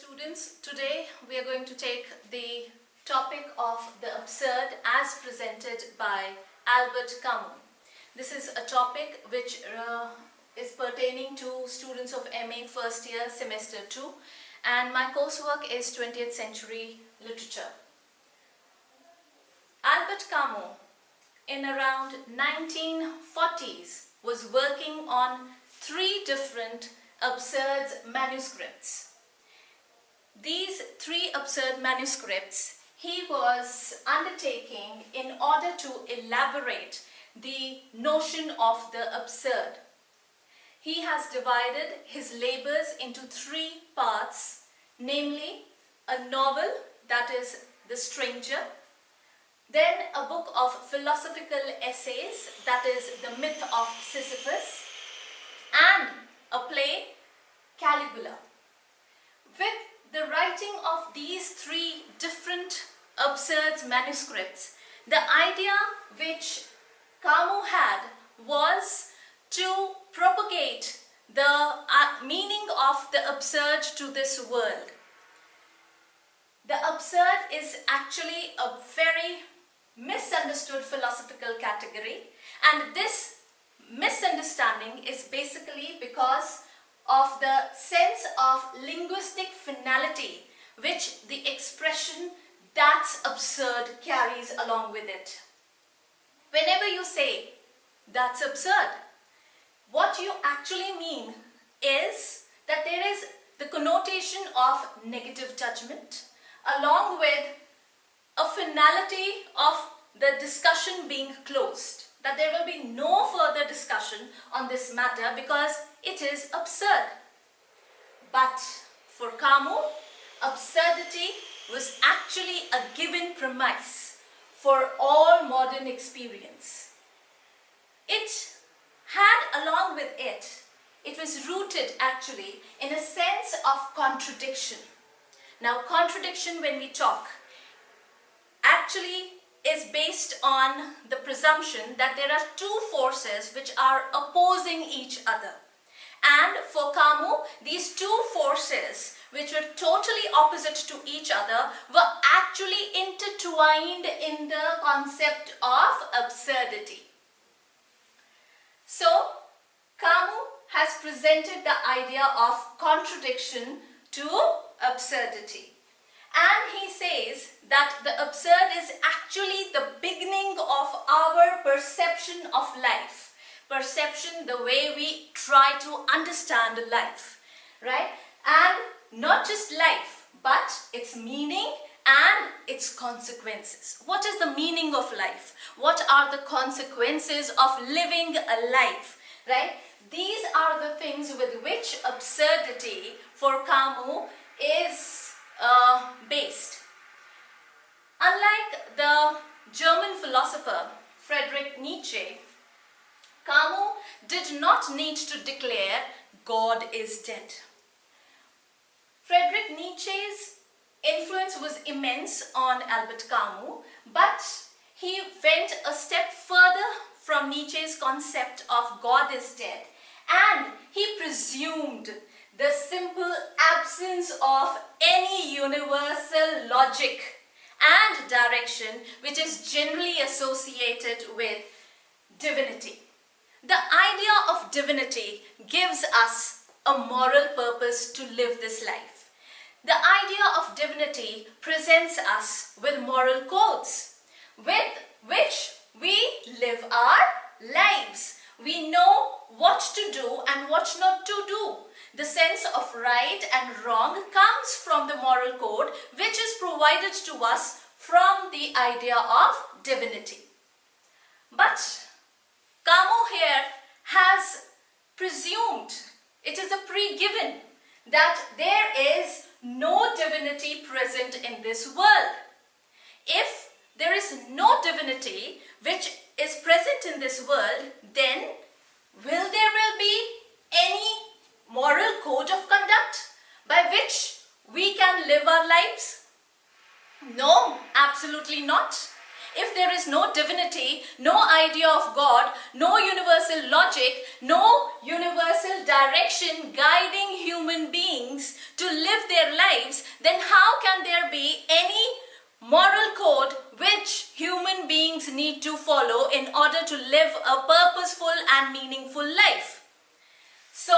Students, today we are going to take the topic of the absurd as presented by Albert Camus. This is a topic which is pertaining to students of MA first year semester 2, and my coursework is 20th century literature. Albert Camus in around 1940s was working on 3 different absurd manuscripts. These 3 absurd manuscripts he was undertaking in order to elaborate the notion of the absurd. He has divided his labors into 3 parts, namely a novel, that is The Stranger, then a book of philosophical essays, that is The Myth of Sisyphus, and a play, Caligula. With the writing of these 3 different absurd manuscripts, the idea which Camus had was to propagate the meaning of the absurd to this world. The absurd is actually a very misunderstood philosophical category, and this misunderstanding is basically because of the sense of linguistic finality which the expression "that's absurd" carries along with it. Whenever you say "that's absurd," what you actually mean is that there is the connotation of negative judgment along with a finality of the discussion being closed, that there will be no further discussion on this matter because it is absurd. But for Camus, absurdity was actually a given premise for all modern experience. It had along with it was rooted actually in a sense of contradiction. Now, contradiction, when we talk, actually is based on the presumption that there are 2 forces which are opposing each other. And for Camus, these 2 forces, which were totally opposite to each other, were actually intertwined in the concept of absurdity. So, Camus has presented the idea of contradiction to absurdity. And he says that the absurd is actually the beginning of our perception of life. Perception, the way we try to understand life, right? And not just life, but its meaning and its consequences. What is the meaning of life? What are the consequences of living a life, right? These are the things with which absurdity for Camus is based. Unlike the German philosopher Friedrich Nietzsche, Camus did not need to declare God is dead. Friedrich Nietzsche's influence was immense on Albert Camus, but he went a step further from Nietzsche's concept of God is dead, and he presumed the simple absence of any universal logic and direction which is generally associated with divinity. The idea of divinity gives us a moral purpose to live this life. The idea of divinity presents us with moral codes with which we live our lives. We know what to do and what not to do. The sense of right and wrong comes from the moral code which is provided to us from the idea of divinity. But Camus here has presumed, it is a pre-given, that there is no divinity present in this world. If there is no divinity which is present in this world, then will there be any moral code of conduct by which we can live our lives? No, absolutely not. if there is no divinity, no idea of God, no universal logic, no universal direction guiding human beings to live their lives, then how can there be any moral code which human beings need to follow in order to live a purposeful and meaningful life? So,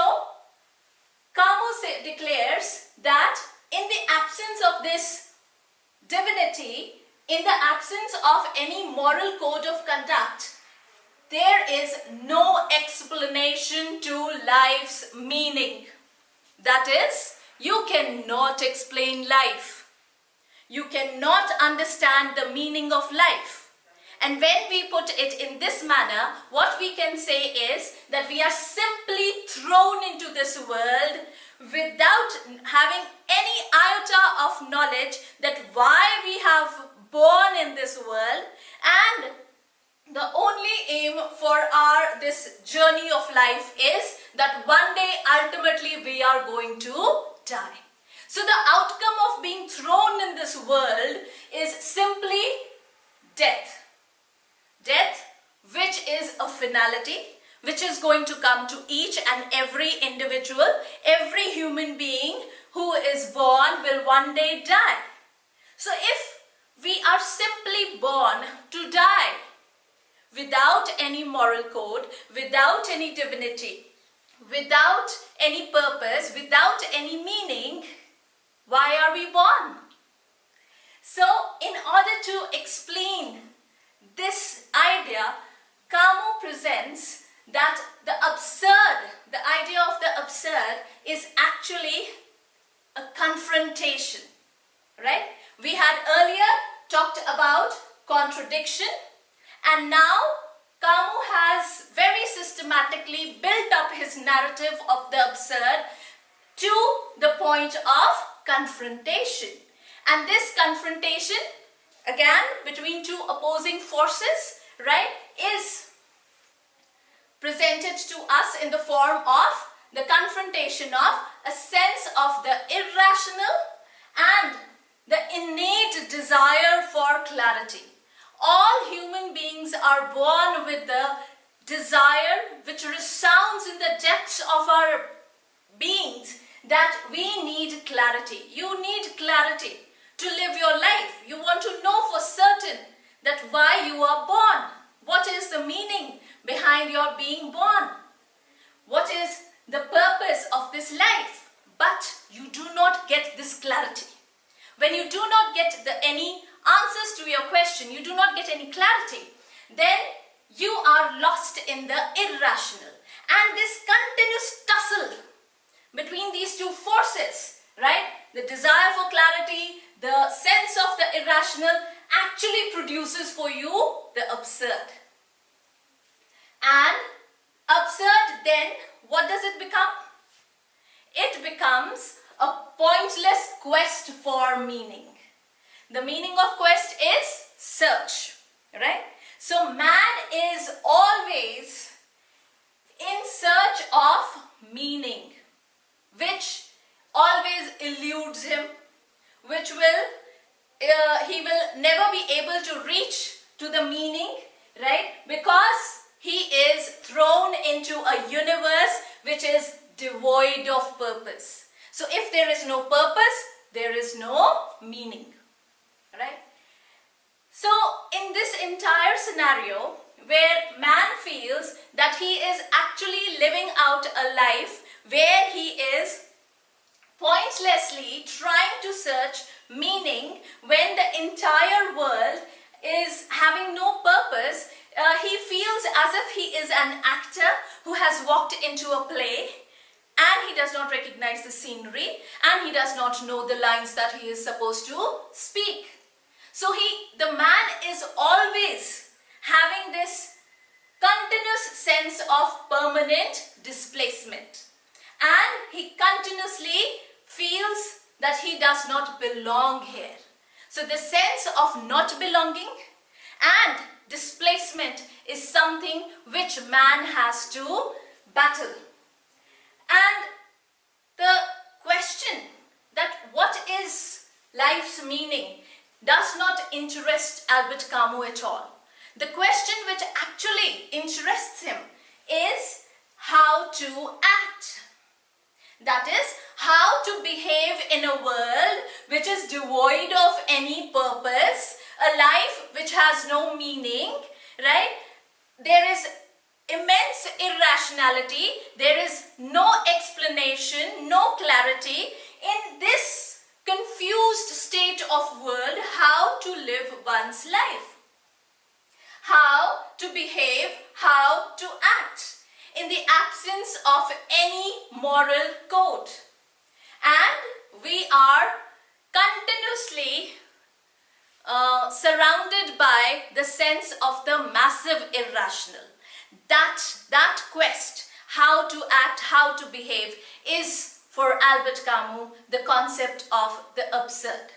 Camus declares that in the absence of this divinity, in the absence of any moral code of conduct, there is no explanation to life's meaning. That is, you cannot explain life. You cannot understand the meaning of life. And when we put it in this manner, what we can say is that we are simply thrown into this world without having any iota of knowledge that why we have born in this world, and the only aim for this journey of life is that one day ultimately we are going to die. So the outcome of being thrown in this world is simply death. Death, which is a finality, which is going to come to each and every individual. Every human being who is born will one day die. So if we are simply born to die without any moral code, without any divinity, without any purpose, without any meaning, why are we born? So, in order to explain this idea, Camus presents that the idea of the absurd is actually a confrontation, right? We had earlier talked about contradiction, and now Camus has very systematically built up his narrative of the absurd to the point of confrontation. And this confrontation, again, between two opposing forces, right, is presented to us in the form of the confrontation of a sense of the irrational and the innate desire for clarity. All human beings are born with the desire which resounds in the depths of our beings that we need clarity. You need clarity to live your life. You want to know for certain that why you are born. What is the meaning behind your being born? What is the purpose of this life? But you do not get this clarity. When you do not get any answers to your question, you do not get any clarity, then you are lost in the irrational. And this continuous tussle between these two forces, right, the desire for clarity, the sense of the irrational, actually produces for you the absurd. And absurd then, what does it become? It becomes a pointless quest for meaning. The meaning of quest is search, right? So man is always in search of meaning, which always eludes him, which he will never be able to reach to the meaning, right? Because he is thrown into a universe which is devoid of purpose. So if there is no purpose, there is no meaning, right? So in this entire scenario where man feels that he is actually living out a life where he is pointlessly trying to search meaning when the entire world is having no purpose, he feels as if he is an actor who has walked into a play and he does not recognize the scenery and he does not know the lines that he is supposed to speak. So the man is always having this continuous sense of permanent displacement, and he continuously feels that he does not belong here. So the sense of not belonging and displacement is something which man has to battle. And the question that what is life's meaning does not interest Albert Camus at all. The question which actually interests him is how to act. That is, how to behave in a world which is devoid of any purpose, a life which has no meaning, right? There is immense irrationality, there is no explanation, no clarity. In this confused state of world, how to live one's life, how to behave, how to act in the absence of any moral code. And we are continuously surrounded by the sense of the massive irrational. That quest, how to act, how to behave, is for Albert Camus the concept of the absurd.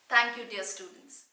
Thank you, dear students.